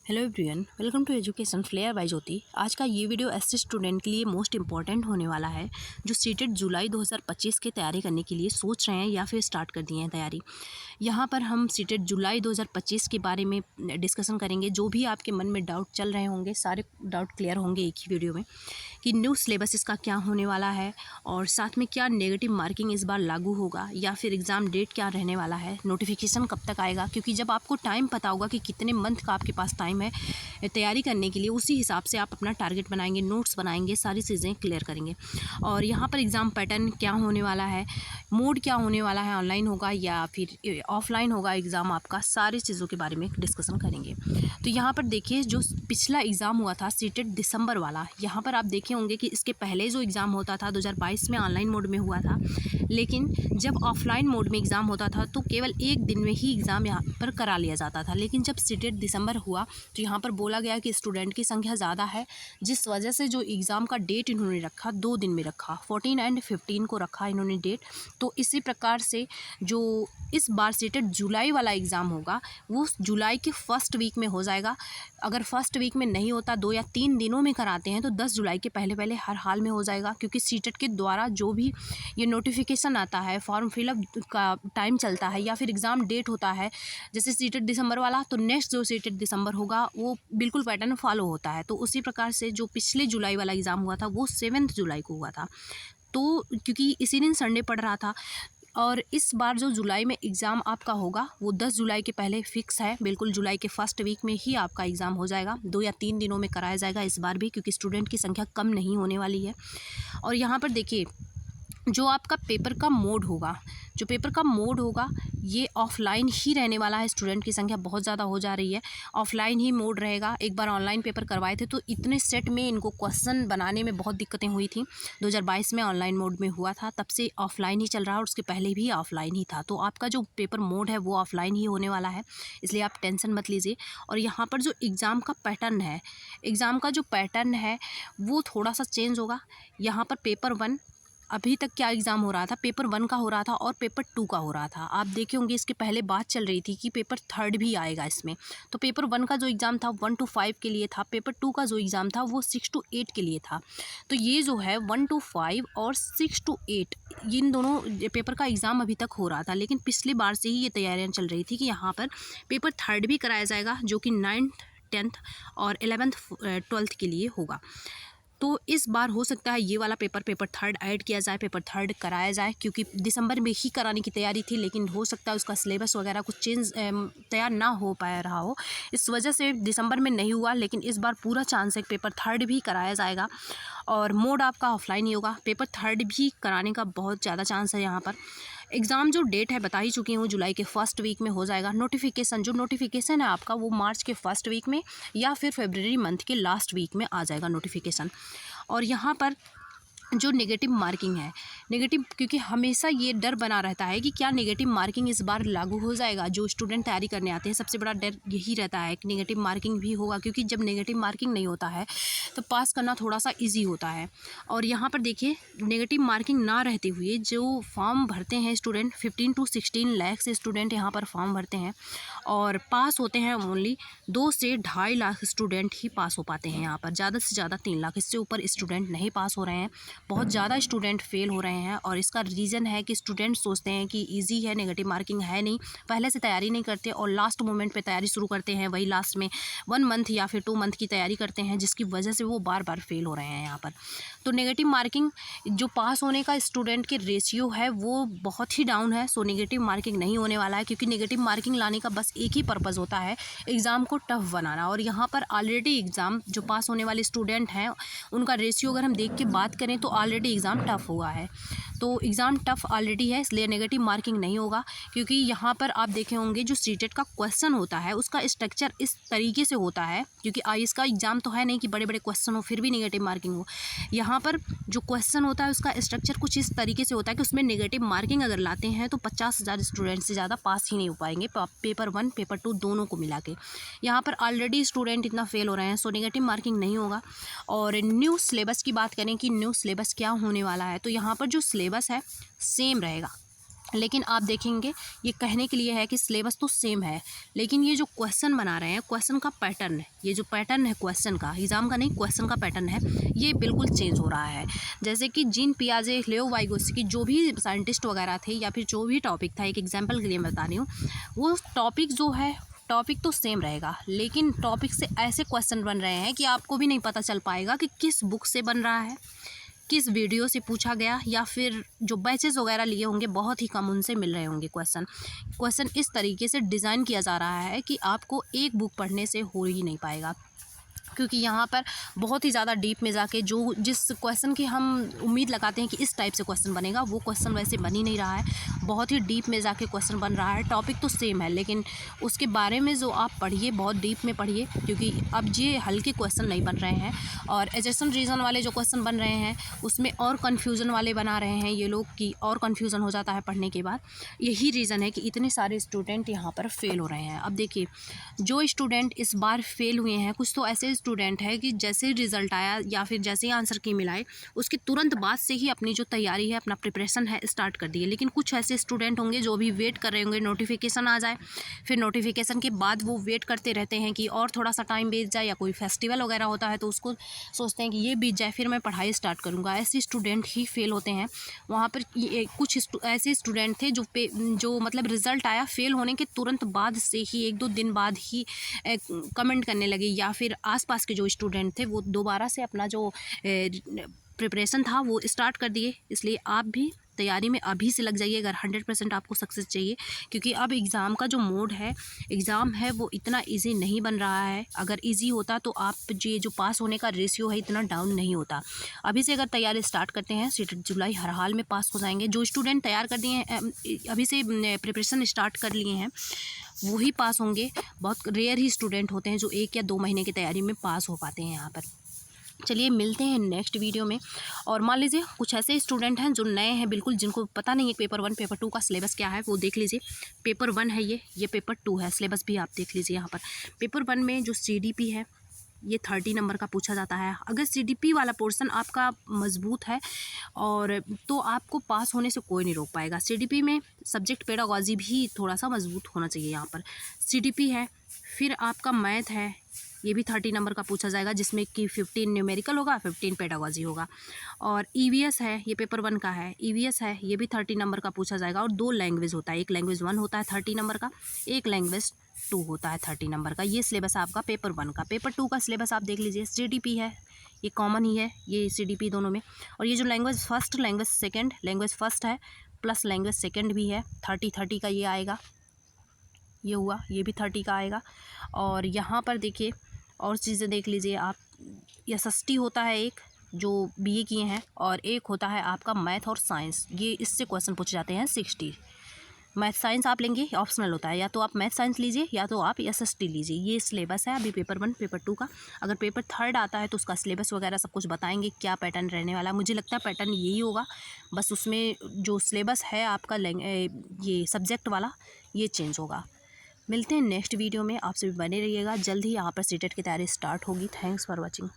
Hello everyone, welcome to education flair by Jyoti. आज का ये वीडियो एससी स्टूडेंट के लिए मोस्ट इंपॉर्टेंट होने वाला है, जो सीटेट जुलाई 2025 की तैयारी करने के लिए सोच रहे हैं या फिर स्टार्ट कर दिए हैं तैयारी। यहाँ पर हम सीटेट जुलाई 2025 के बारे में डिस्कशन करेंगे। जो भी आपके मन में डाउट चल रहे होंगे, सारे डाउट क्लियर होंगे एक ही वीडियो में, कि न्यू सिलेबस इसका क्या होने वाला है और साथ में क्या नेगेटिव मार्किंग इस बार लागू होगा या फिर एग्ज़ाम डेट क्या रहने वाला है, नोटिफिकेशन कब तक आएगा। क्योंकि जब आपको टाइम पता होगा कि कितने मंथ का आपके पास टाइम है तैयारी करने के लिए, उसी हिसाब से आप अपना टारगेट बनाएंगे, नोट्स बनाएंगे, सारी चीज़ें क्लियर करेंगे। और यहाँ पर एग्ज़ाम पैटर्न क्या होने वाला है, मोड क्या होने वाला है, ऑनलाइन होगा या फिर ऑफलाइन होगा एग्ज़ाम आपका, सारी चीज़ों के बारे में डिस्कशन करेंगे। तो यहाँ पर देखिए, जो पिछला एग्ज़ाम हुआ था सीटेट दिसंबर वाला, यहाँ पर आप देखे होंगे कि इसके पहले जो एग्ज़ाम होता था 2022 में ऑनलाइन मोड में हुआ था, लेकिन जब ऑफलाइन मोड में एग्ज़ाम होता था तो केवल एक दिन में ही एग्ज़ाम यहाँ पर करा लिया जाता था। लेकिन जब सीटेट दिसंबर हुआ तो यहाँ पर बोला गया कि स्टूडेंट की संख्या ज़्यादा है, जिस वजह से जो एग्ज़ाम का डेट इन्होंने रखा 2 दिन में रखा, 14 एंड 15 को रखा इन्होंने डेट। तो इसी प्रकार से जो इस बार सीटेट जुलाई वाला एग्ज़ाम होगा वो जुलाई के फर्स्ट वीक में हो जाएगा। अगर फर्स्ट वीक में नहीं होता, 2 या 3 दिनों में कराते हैं, तो 10 जुलाई के पहले पहले हर हाल में हो जाएगा। क्योंकि सीटेट के द्वारा जो भी ये नोटिफिकेशन आता है, फॉर्म फिलअप का टाइम चलता है या फिर एग्ज़ाम डेट होता है, जैसे सीटेट दिसंबर वाला, तो नेक्स्ट जो सीटेट दिसंबर होगा वो बिल्कुल पैटर्न फॉलो होता है। तो उसी प्रकार से जो पिछले जुलाई वाला एग्ज़ाम हुआ था वो 7 जुलाई को हुआ था। तो क्योंकि इसी दिन संडे पड़ रहा था, और इस बार जो जुलाई में एग्ज़ाम आपका होगा वो 10 जुलाई के पहले फिक्स है। बिल्कुल जुलाई के फर्स्ट वीक में ही आपका एग्ज़ाम हो जाएगा, 2 या 3 दिनों में कराया जाएगा इस बार भी, क्योंकि स्टूडेंट की संख्या कम नहीं होने वाली है। और यहाँ पर देखिए, जो आपका पेपर का मोड होगा, जो पेपर का मोड होगा ये ऑफलाइन ही रहने वाला है। स्टूडेंट की संख्या बहुत ज़्यादा हो जा रही है, ऑफलाइन ही मोड रहेगा। एक बार ऑनलाइन पेपर करवाए थे तो इतने सेट में इनको क्वेश्चन बनाने में बहुत दिक्कतें हुई थी। 2022 में ऑनलाइन मोड में हुआ था, तब से ऑफलाइन ही चल रहा है और उसके पहले भी ऑफलाइन ही था। तो आपका जो पेपर मोड है वो ऑफलाइन ही होने वाला है, इसलिए आप टेंशन मत लीजिए। और यहाँ पर जो एग्ज़ाम का पैटर्न है, एग्ज़ाम का जो पैटर्न है वो थोड़ा सा चेंज होगा। यहाँ पर पेपर 1, अभी तक क्या एग्ज़ाम हो रहा था, पेपर 1 का हो रहा था और पेपर 2 का हो रहा था। आप देखे होंगे इसके पहले बात चल रही थी कि पेपर 3 भी आएगा इसमें। तो पेपर 1 का जो एग्ज़ाम था 1 to 5 के लिए था, पेपर 2 का जो एग्ज़ाम था वो 6 to 8 के लिए था। तो ये जो है 1 to 5 और 6 to 8, इन दोनों पेपर का एग्ज़ाम अभी तक हो रहा था। लेकिन पिछली बार से ही ये तैयारियाँ चल रही थी कि यहाँ पर पेपर 3 भी कराया जाएगा, जो कि 9th 10th और 11th 12th के लिए होगा। तो इस बार हो सकता है ये वाला पेपर 3 ऐड किया जाए, पेपर 3 कराया जाए, क्योंकि दिसंबर में ही कराने की तैयारी थी, लेकिन हो सकता है उसका सिलेबस वगैरह कुछ चेंज तैयार ना हो पाया रहा हो, इस वजह से दिसंबर में नहीं हुआ। लेकिन इस बार पूरा चांस है पेपर 3 भी कराया जाएगा और मोड आपका ऑफलाइन ही होगा। पेपर 3 भी कराने का बहुत ज़्यादा चांस है। यहाँ पर एग्ज़ाम जो डेट है बता ही चुकी हूँ, जुलाई के फर्स्ट वीक में हो जाएगा। नोटिफिकेशन है आपका वो मार्च के फर्स्ट वीक में या फिर फरवरी मंथ के लास्ट वीक में आ जाएगा नोटिफिकेशन। और यहाँ पर जो नेगेटिव मार्किंग है, नेगेटिव, क्योंकि हमेशा ये डर बना रहता है कि क्या नेगेटिव मार्किंग इस बार लागू हो जाएगा। जो स्टूडेंट तैयारी करने आते हैं सबसे बड़ा डर यही रहता है कि नेगेटिव मार्किंग भी होगा, क्योंकि जब नेगेटिव मार्किंग नहीं होता है तो पास करना थोड़ा सा ईजी होता है। और यहाँ पर देखिए, नेगेटिव मार्किंग ना रहते हुए जो फॉर्म भरते हैं स्टूडेंट, 15 to 16 लाख से स्टूडेंट यहाँ पर फॉर्म भरते हैं और पास होते हैं ओनली 2 से 2.5 लाख स्टूडेंट ही पास हो पाते हैं। यहाँ पर ज़्यादा से ज़्यादा 3 लाख, इससे ऊपर स्टूडेंट नहीं पास हो रहे हैं। बहुत ज़्यादा स्टूडेंट फेल हो रहे हैं और इसका रीज़न है कि स्टूडेंट सोचते हैं कि इजी है, नेगेटिव मार्किंग है नहीं, पहले से तैयारी नहीं करते और लास्ट मोमेंट पे तैयारी शुरू करते हैं, वही लास्ट में 1 मंथ या फिर 2 मंथ की तैयारी करते हैं, जिसकी वजह से वो बार बार फेल हो रहे हैं यहाँ पर। तो नेगेटिव मार्किंग, जो पास होने का स्टूडेंट के रेशियो है वो बहुत ही डाउन है। सो नेगेटिव मार्किंग नहीं होने वाला है, क्योंकि नेगेटिव मार्किंग लाने का बस एक ही पर्पज़ होता है, एग्ज़ाम को टफ बनाना। और यहाँ पर ऑलरेडी एग्ज़ाम जो पास होने वाले स्टूडेंट हैं उनका रेशियो अगर हम देख के बात करें तो ऑलरेडी एग्ज़ाम टफ हुआ है। तो एग्ज़ाम टफ ऑलरेडी है, इसलिए नेगेटिव मार्किंग नहीं होगा। क्योंकि यहाँ पर आप देखे होंगे जो सीटेट का क्वेश्चन होता है उसका स्ट्रक्चर इस तरीके से होता है, क्योंकि आईएएस का एग्ज़ाम तो है नहीं कि बड़े बड़े क्वेश्चन हो फिर भी नेगेटिव मार्किंग हो। यहाँ पर जो क्वेश्चन होता है उसका स्ट्रक्चर कुछ इस तरीके से होता है कि उसमें नेगेटिव मार्किंग अगर लाते हैं तो 50,000 स्टूडेंट से ज़्यादा पास ही नहीं हो पाएंगे, पेपर 1 पेपर 2 दोनों को मिला के। यहाँ पर ऑलरेडी स्टूडेंट इतना फेल हो रहे हैं, सो नेगेटिव मार्किंग नहीं होगा। और न्यू सिलेबस की बात करें कि न्यू सिलेबस क्या होने वाला है, तो यहाँ पर जो सिलेबस है सेम रहेगा, लेकिन आप देखेंगे ये कहने के लिए है कि सिलेबस तो सेम है, लेकिन ये जो क्वेश्चन बना रहे हैं, क्वेश्चन का पैटर्न है, ये जो पैटर्न है क्वेश्चन का, एग्ज़ाम का नहीं क्वेश्चन का पैटर्न है, ये बिल्कुल चेंज हो रहा है। जैसे कि जीन पियाजे, लेओ वाइगोत्स्की, जो भी साइंटिस्ट वगैरह थे या फिर जो भी टॉपिक था, एक एग्जाम्पल के लिए मैं बता रही हूँ, वो टॉपिक जो है, टॉपिक तो सेम रहेगा, लेकिन टॉपिक से ऐसे क्वेश्चन बन रहे हैं कि आपको भी नहीं पता चल पाएगा कि किस बुक से बन रहा है, किस वीडियो से पूछा गया, या फिर जो बैचेस वगैरह लिए होंगे बहुत ही कम उनसे मिल रहे होंगे क्वेश्चन इस तरीके से डिज़ाइन किया जा रहा है कि आपको एक बुक पढ़ने से हो ही नहीं पाएगा, क्योंकि यहाँ पर बहुत ही ज़्यादा डीप में जाके जो जिस क्वेश्चन की हम उम्मीद लगाते हैं कि इस टाइप से क्वेश्चन बनेगा, वो क्वेश्चन वैसे बन ही नहीं रहा है, बहुत ही डीप में जाके क्वेश्चन बन रहा है। टॉपिक तो सेम है, लेकिन उसके बारे में जो आप पढ़िए बहुत डीप में पढ़िए, क्योंकि अब ये हल्के क्वेश्चन नहीं बन रहे हैं, और एजम्पशन रीज़न वाले जो क्वेश्चन बन रहे हैं उसमें और कन्फ्यूज़न वाले बना रहे हैं ये लोग, कि और कन्फ्यूज़न हो जाता है पढ़ने के बाद। यही रीज़न है कि इतने सारे स्टूडेंट यहाँ पर फेल हो रहे हैं। अब देखिए, जो स्टूडेंट इस बार फेल हुए हैं, कुछ तो ऐसे स्टूडेंट है कि जैसे ही रिज़ल्ट आया या फिर जैसे ही आंसर की मिलाए, उसके तुरंत बाद से ही अपनी जो तैयारी है, अपना प्रिपरेशन है, स्टार्ट कर दिए। लेकिन कुछ ऐसे स्टूडेंट होंगे जो भी वेट कर रहे होंगे नोटिफिकेशन आ जाए, फिर नोटिफिकेशन के बाद वो वेट करते रहते हैं कि और थोड़ा सा टाइम बीत जाए, या कोई फेस्टिवल वगैरह होता है तो उसको सोचते हैं कि ये बीत जाए फिर मैं पढ़ाई स्टार्ट करूँगा। ऐसे स्टूडेंट ही फेल होते हैं। वहाँ पर कुछ ऐसे स्टूडेंट थे जो मतलब रिज़ल्ट आया, फेल होने के तुरंत बाद से ही 1-2 दिन बाद ही कमेंट करने लगे, या फिर आसपास के जो स्टूडेंट थे वो दोबारा से अपना जो प्रिपरेशन था वो स्टार्ट कर दिए। इसलिए आप भी तैयारी में अभी से लग जाइए अगर 100% आपको सक्सेस चाहिए, क्योंकि अब एग्ज़ाम का जो मोड है, एग्ज़ाम है वो इतना इजी नहीं बन रहा है। अगर इजी होता तो आप ये जो पास होने का रेशियो है इतना डाउन नहीं होता। अभी से अगर तैयारी स्टार्ट करते हैं, सीटेट जुलाई हर हाल में पास हो जाएंगे। जो स्टूडेंट तैयार कर दिए हैं, अभी से प्रिपरेशन स्टार्ट कर लिए हैं, वही पास होंगे। बहुत रेयर ही स्टूडेंट होते हैं जो 1 या 2 महीने की तैयारी में पास हो पाते हैं यहाँ पर। चलिए मिलते हैं नेक्स्ट वीडियो में। और मान लीजिए कुछ ऐसे स्टूडेंट हैं जो नए हैं बिल्कुल, जिनको पता नहीं है पेपर 1 पेपर 2 का सिलेबस क्या है, वो देख लीजिए। पेपर 1 है ये पेपर 2 है, सिलेबस भी आप देख लीजिए यहाँ पर। पेपर 1 में जो CDP है ये 30 नंबर का पूछा जाता है। अगर CDP वाला पोर्शन आपका मजबूत है और तो आपको पास होने से कोई नहीं रोक पाएगा। CDP में सब्जेक्ट पेडागॉजी भी थोड़ा सा मजबूत होना चाहिए यहाँ पर। CDP है, फिर आपका मैथ है, ये भी 30 नंबर का पूछा जाएगा, जिसमें कि 15 न्यूमेरिकल होगा, 15 पेडागॉजी होगा। और EVS है, ये पेपर 1 का है। EVS है, ये भी 30 नंबर का पूछा जाएगा। और 2 लैंग्वेज होता है, एक लैंग्वेज 1 होता है 30 नंबर का, एक लैंग्वेज 2 होता है 30 नंबर का। ये सिलेबस आपका पेपर 1 का। पेपर 2 का सिलेबस आप देख लीजिए। CDP है, ये कॉमन ही है, ये CDP दोनों में। और ये जो language first, language second, language first है प्लस लैंग्वेज सेकेंड भी है, 30 का ये आएगा। ये हुआ, ये भी 30 का आएगा। और यहाँ पर देखिए और चीज़ें देख लीजिए आप। SST होता है एक, जो BA किए हैं, और एक होता है आपका मैथ और साइंस। ये इससे क्वेश्चन पूछे जाते हैं 60। मैथ साइंस आप लेंगे, ऑप्शनल होता है, या तो आप मैथ साइंस लीजिए या तो आप SST लीजिए। ये सिलेबस है अभी पेपर 1 पेपर 2 का। अगर पेपर 3 आता है तो उसका सिलेबस वगैरह सब कुछ बताएंगे, क्या पैटर्न रहने वाला है। मुझे लगता है पैटर्न यही होगा, बस उसमें जो सिलेबस है आपका ये सब्जेक्ट वाला ये चेंज होगा। मिलते हैं नेक्स्ट वीडियो में, आपसे भी बने रहिएगा। जल्द ही यहाँ पर सीटेट की तैयारी स्टार्ट होगी। Thanks for watching.